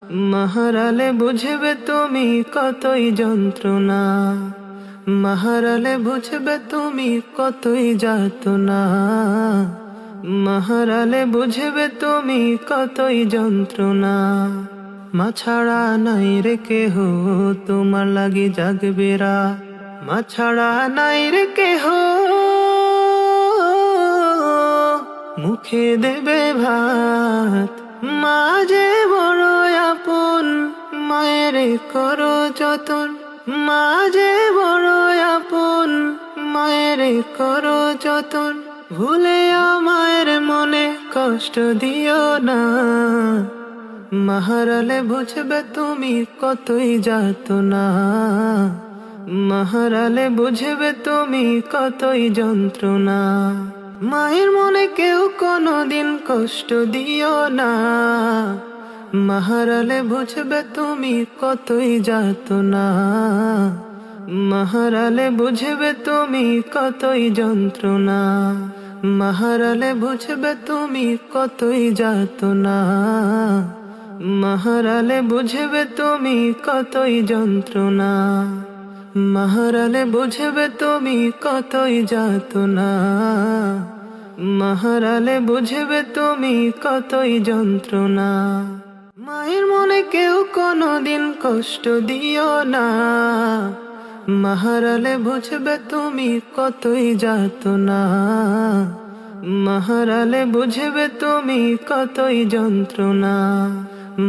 মাহারালে বুঝবে তুমি কতই যন্ত্রণা, মাহারালে বুঝবে তুমি কতই যাতনা, মাহারালে বুঝবে তুমি কতই যন্ত্রণা। মা ছাড়া নাই রে কেহ তোমার লাগি জাগবে রাত, মা ছাড়া নাই রে কেহ মুখে দেবে ভাত। মা যে বড় আপন, মায়ের করো যতন, মা যে বড় আপন, মায়ের করো যতন। ভুলে মায়ের মনে কষ্ট দিও না, মাহারালে বুঝবে তুমি কতই যাতনা, মাহারালে বুঝবে তুমি কতই যন্ত্রণা। মায়ের মনে কেউ কোনোদিন কষ্ট দিও না, মাহারালে বুঝবে তুমি কতই যাতনা, মাহারালে বুঝবে তুমি কতই যন্ত্রণা। মাহারালে বুঝবে তুমি কতই যাতনা, মাহারালে বুঝবে তুমি কতই যন্ত্রণা। মাহারালে বুঝবে তুমি কতই যাতনা, মাহারালে বুঝবে তুমি কতই যন্ত্রণা। মায়ের মনে কেউ কোনোদিন কষ্ট দিও না, মাহারালে বুঝবে তুমি কতই যাতনা, মাহারালে বুঝবে তুমি কতই যন্ত্রণা।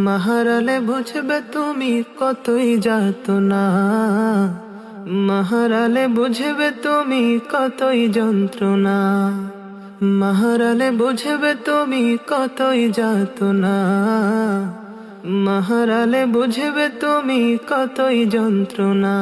মাহারালে বুঝবে তুমি কতই যাতনা, মাহারালে বুঝবে তুমি কতই যন্ত্রণা। মাহারালে বুঝবে তুমি কতই যাতনা, মাহারালে বুঝবে তুমি কতই যন্ত্রণা।